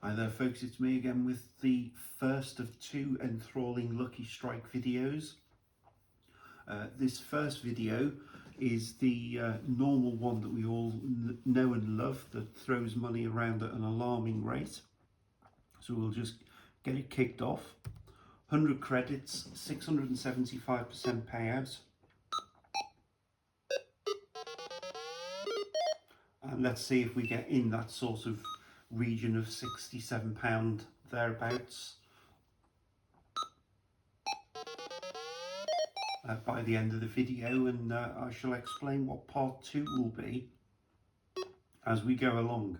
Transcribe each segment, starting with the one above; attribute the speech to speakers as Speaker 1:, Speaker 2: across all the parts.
Speaker 1: Hi there folks, it's me again with the first of two enthralling Lucky Strike videos. This first video is the normal one that we all know and love that throws money around at an alarming rate. So we'll just get it kicked off. 100 credits, 675% payout. And let's see if we get in that sort of region of £67 thereabouts by the end of the video, and I shall explain what part 2 will be as we go along.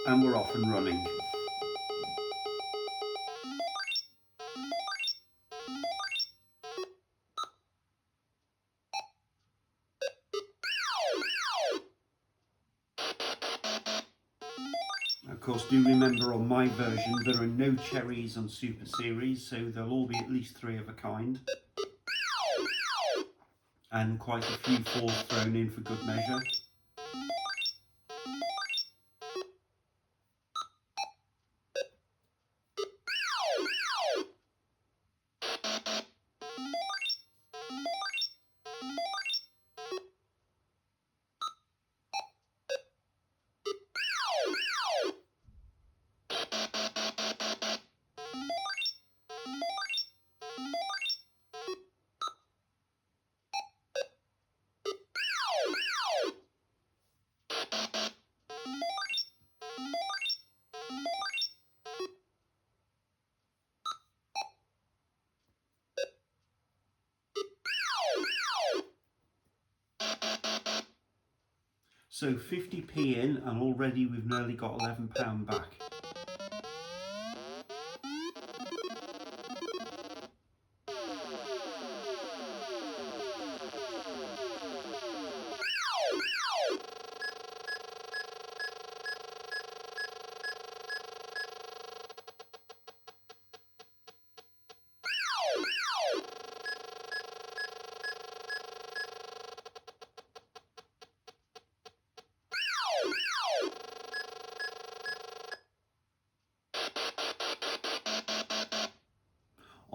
Speaker 1: And we're off and running. Of course, do remember on my version there are no cherries on Super Series, so there'll all be at least 3 of a kind. And quite a few 4s thrown in for good measure. So 50p in, and already we've nearly got £11 back.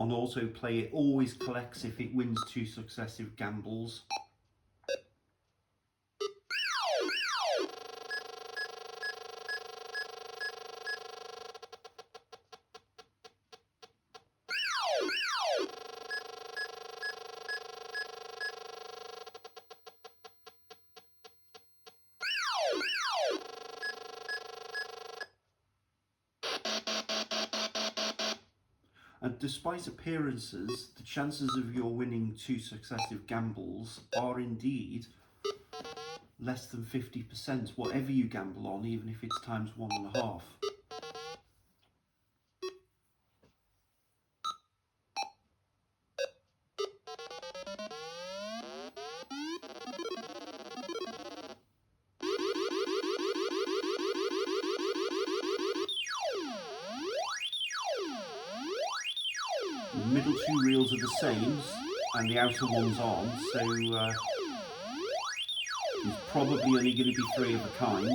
Speaker 1: On autoplay, it always collects if it wins 2 successive gambles. And despite appearances, the chances of your winning 2 successive gambles are indeed less than 50%, whatever you gamble on, even if it's times 1.5. The middle 2 reels are the same, and the outer one's on, so there's probably only going to be 3 of a kind.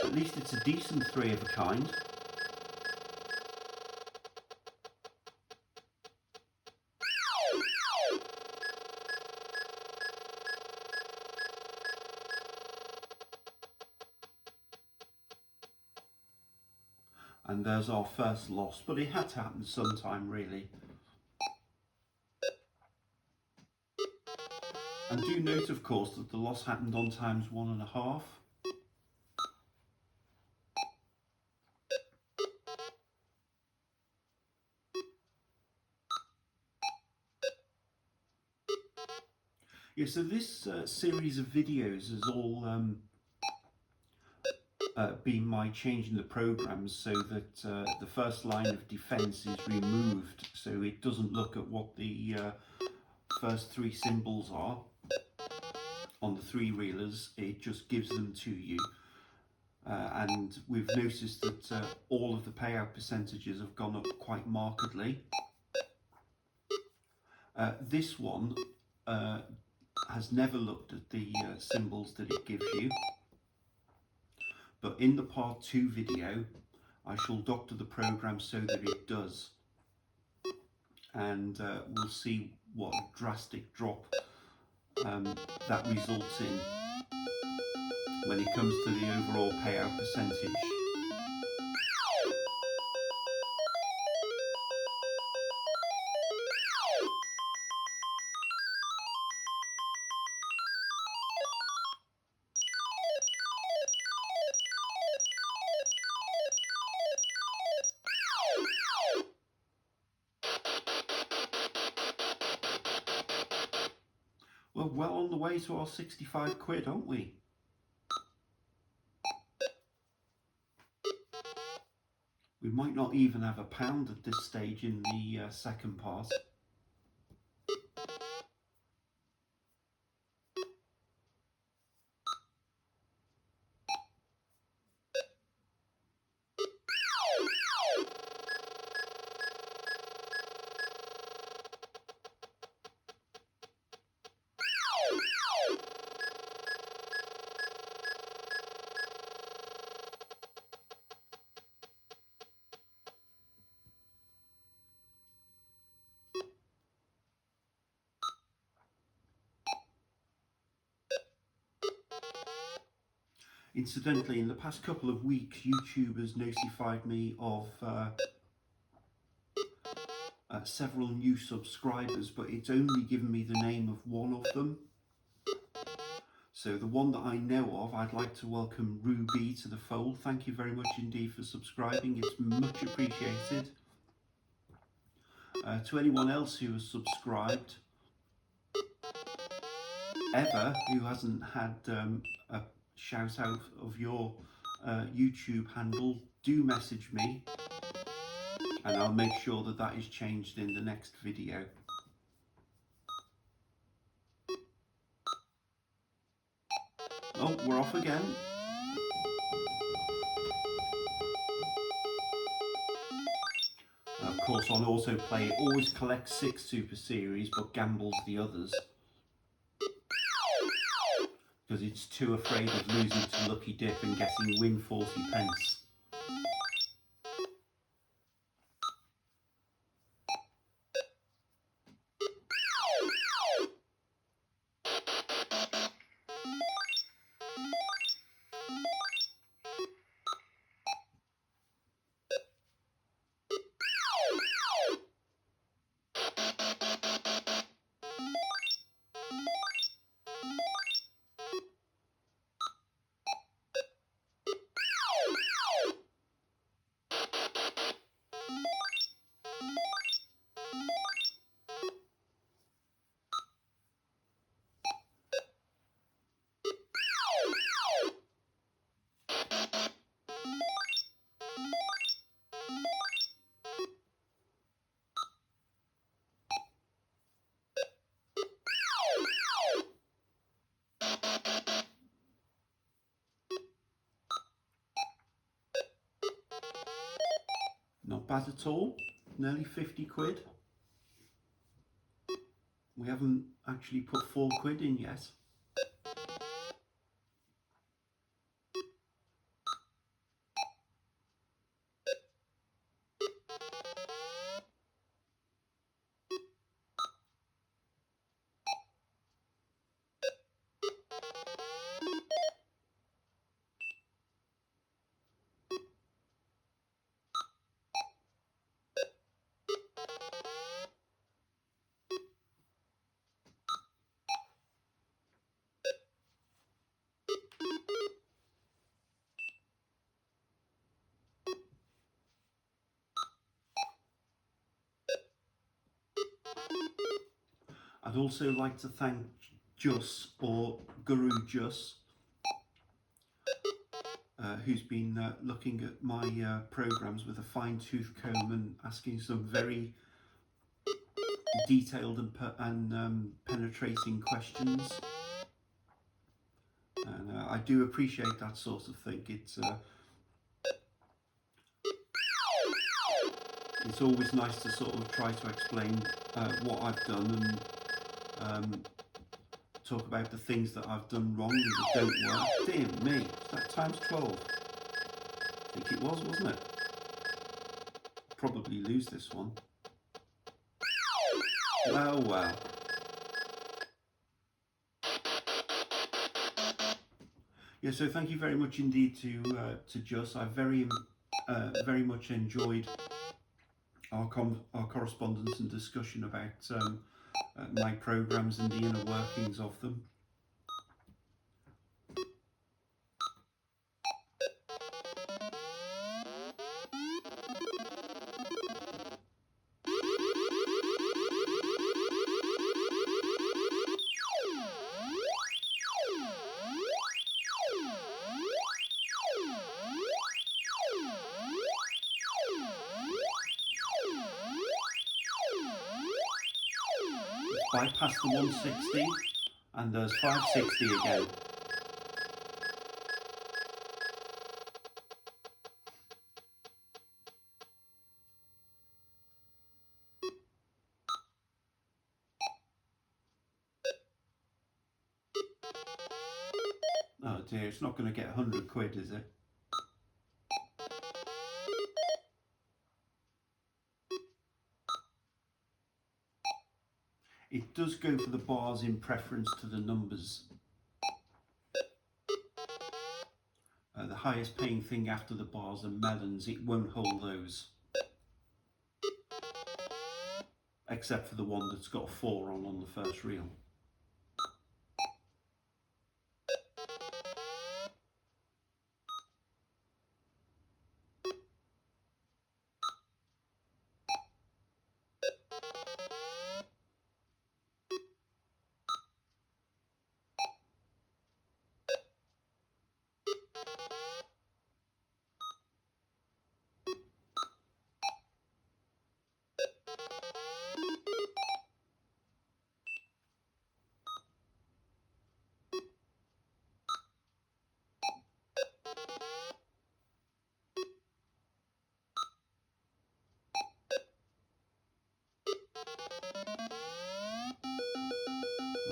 Speaker 1: At least it's a decent 3 of a kind. And there's our first loss, but it had to happen sometime, really. And do note, of course, that the loss happened on times 1.5. Yeah, so this series of videos is all been my changing the programs so that the first line of defense is removed, so it doesn't look at what the first three symbols are on the three reelers, it just gives them to you. And we've noticed that all of the payout percentages have gone up quite markedly. This one has never looked at the symbols that it gives you, but in the part 2 video I shall doctor the program so that it does, and we'll see what a drastic drop that results in when it comes to the overall payout percentage. We're well on the way to our 65 quid, aren't we? We might not even have £1 at this stage in the second part. Incidentally, in the past couple of weeks, YouTube has notified me of several new subscribers, but it's only given me the name of one of them. So the one that I know of, I'd like to welcome Ruby to the fold. Thank you very much indeed for subscribing. It's much appreciated. To anyone else who has subscribed, ever, who hasn't had a shout out of your YouTube handle, do message me and I'll make sure that that is changed in the next video. Oh, we're off again. Of course, on autoplay it always collects 6 Super Series but gambles the others, because it's too afraid of losing to Lucky Dip and getting win 40p. Not bad at all, nearly 50 quid. We haven't actually put 4 quid in yet. I'd also like to thank Jus, or Guru Jus, who's been looking at my programs with a fine-tooth comb and asking some very detailed and penetrating questions. And I do appreciate that sort of thing. It's always nice to sort of try to explain what I've done and talk about the things that I've done wrong and that don't work. Dear me, is that times 12? I think it was, wasn't it? Probably lose this one. Oh well. Yeah, so thank you very much indeed to Just. I very much enjoyed our correspondence and discussion about my programs and the inner workings of them. Bypass the 160 and there's 560 again. Oh dear, it's not going to get 100 quid, is it? It does go for the bars in preference to the numbers. The highest paying thing after the bars are melons. It won't hold those. Except for the one that's got a 4 on the first reel.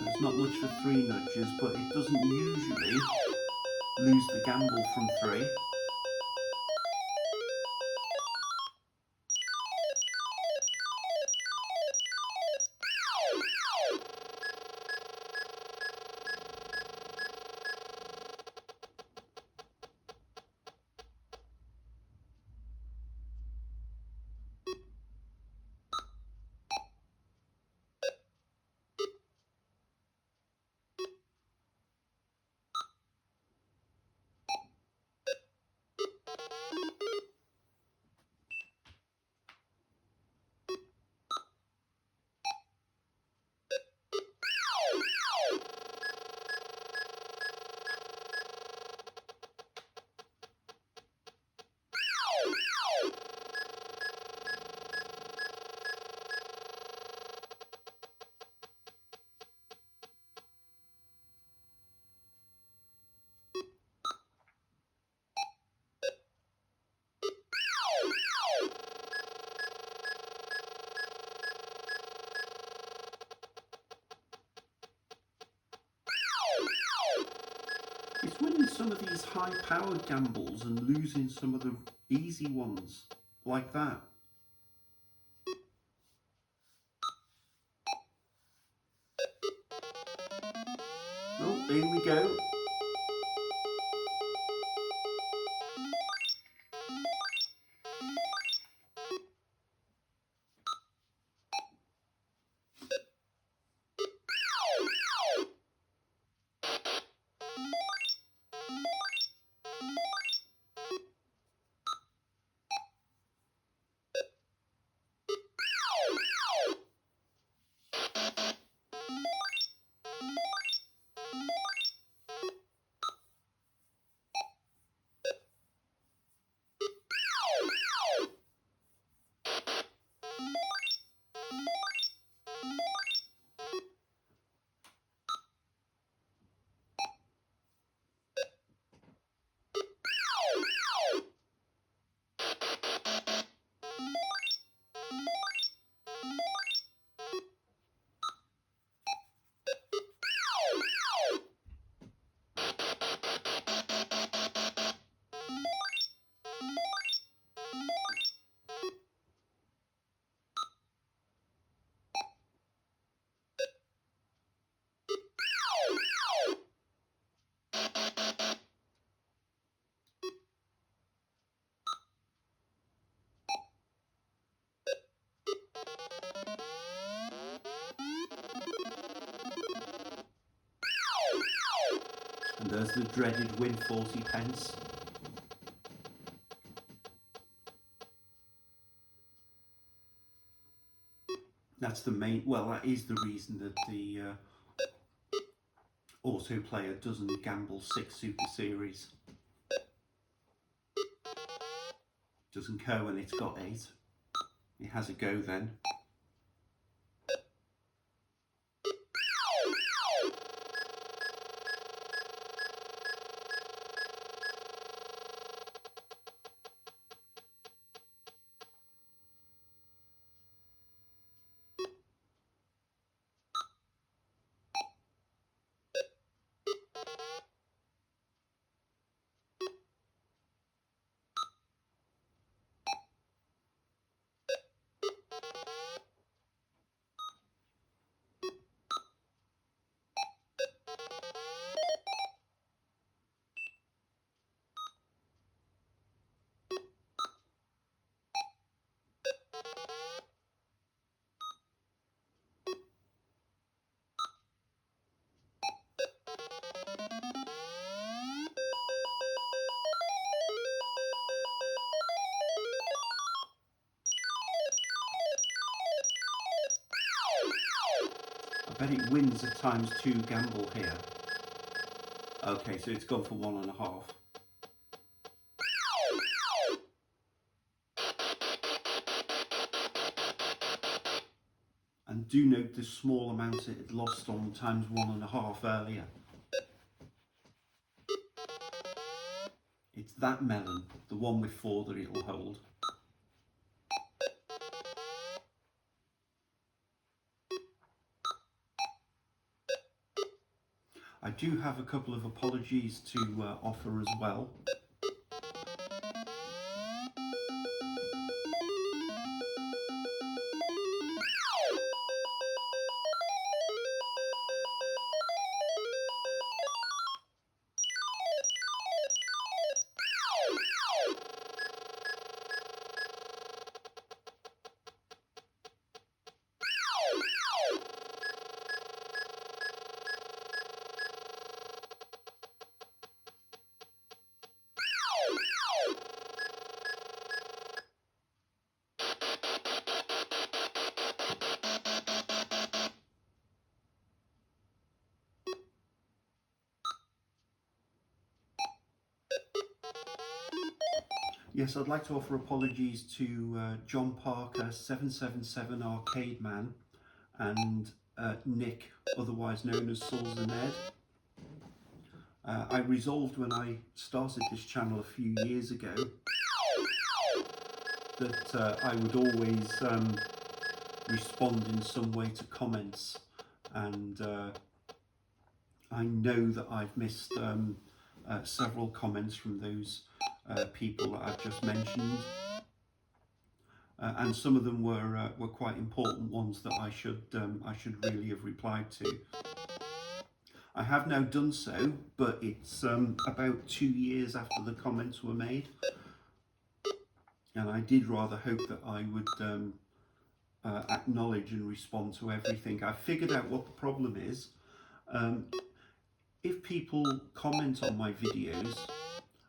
Speaker 1: It's not much for 3 nudges, but it doesn't usually lose the gamble from 3. It's winning some of these high-powered gambles and losing some of the easy ones, like that. Oh, here we go. And there's the dreaded win 40 pence. That's the main, well, that is the reason that the auto player doesn't gamble 6 Super Series. Doesn't care when it's got 8. It has a go then. I bet it wins a ×2 gamble here. Okay, so it's gone for 1.5. And do note the small amount it had lost on ×1.5 earlier. It's that melon, the one with 4, that it'll hold. I do have a couple of apologies to offer as well. Yes, I'd like to offer apologies to John Parker, 777 Arcade Man, and Nick, otherwise known as Souls and Ed. I resolved when I started this channel a few years ago that I would always respond in some way to comments, and I know that I've missed several comments from those people that I've just mentioned, and some of them were quite important ones that I should really have replied to. I have now done so, but it's about 2 years after the comments were made, and I did rather hope that I would acknowledge and respond to everything. I figured out what the problem is. If people comment on my videos,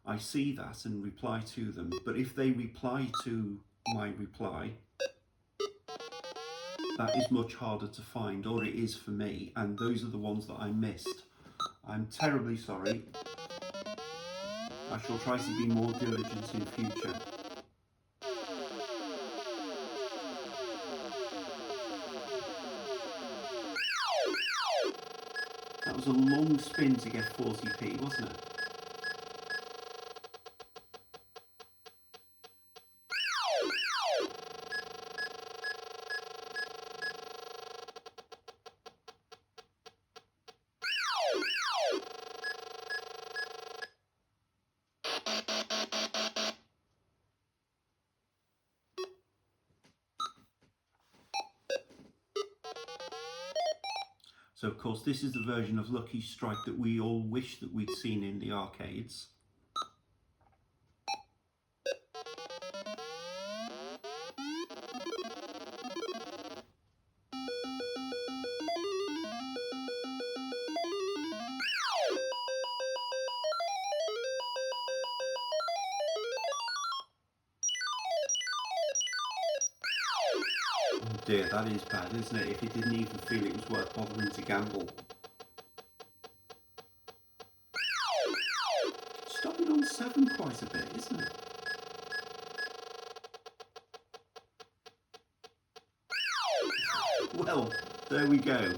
Speaker 1: I see that and reply to them, but if they reply to my reply, that is much harder to find, or it is for me, and those are the ones that I missed. I'm terribly sorry. I shall try to be more diligent in future. That was a long spin to get 40p, wasn't it? So of course this is the version of Lucky Strike that we all wish that we'd seen in the arcades. dear, that is bad, isn't it? If you didn't even feel it was worth bothering to gamble. Stopping on 7 quite a bit, isn't it? Well, there we go.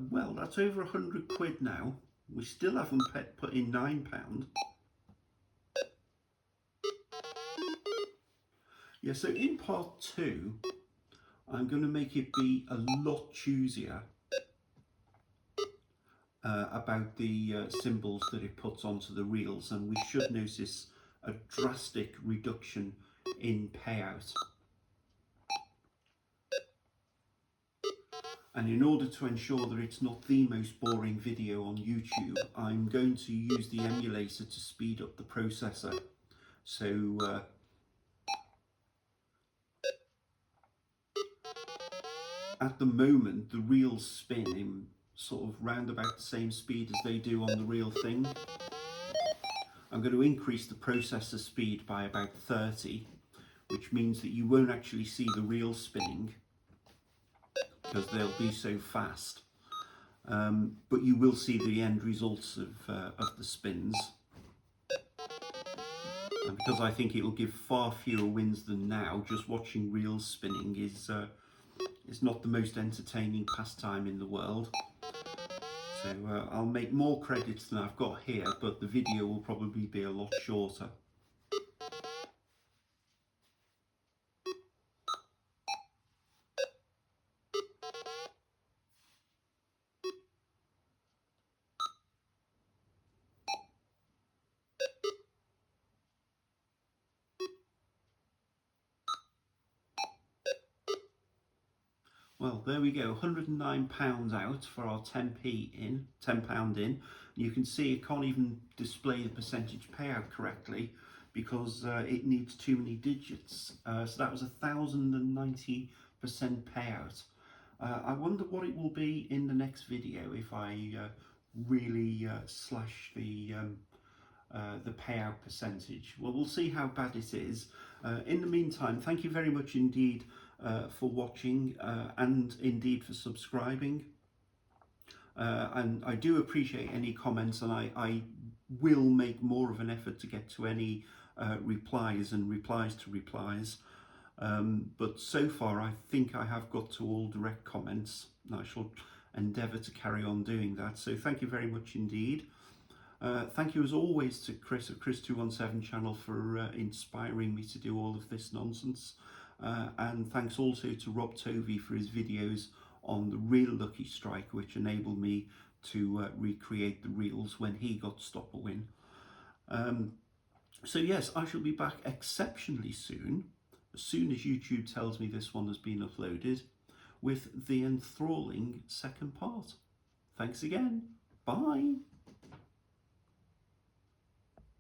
Speaker 1: Well, that's over 100 quid now. We still haven't put in £9. Yeah, so in part 2, I'm going to make it be a lot choosier about the symbols that it puts onto the reels, and we should notice a drastic reduction in payout. And in order to ensure that it's not the most boring video on YouTube, I'm going to use the emulator to speed up the processor. So at the moment, the reels spin in sort of round about the same speed as they do on the real thing. I'm going to increase the processor speed by about 30, which means that you won't actually see the reels spinning because they'll be so fast. But you will see the end results of the spins. And because I think it will give far fewer wins than now, just watching reels spinning is not the most entertaining pastime in the world. So I'll make more credits than I've got here, but the video will probably be a lot shorter. Well, there we go, £109 out for our £10 in. You can see it can't even display the percentage payout correctly because it needs too many digits. So that was 1,090% payout. I wonder what it will be in the next video if I really slash the payout percentage. Well, we'll see how bad it is. In the meantime, thank you very much indeed for watching and indeed for subscribing. And I do appreciate any comments, and I will make more of an effort to get to any replies and replies to replies. But so far I think I have got to all direct comments, and I shall endeavour to carry on doing that. So thank you very much indeed. Thank you as always to Chris of Chris217 channel for inspiring me to do all of this nonsense. And thanks also to Rob Tovey for his videos on the real Lucky Strike, which enabled me to recreate the reels when he got stop a win. So yes, I shall be back exceptionally soon, as soon as YouTube tells me this one has been uploaded, with the enthralling second part. Thanks again. Bye.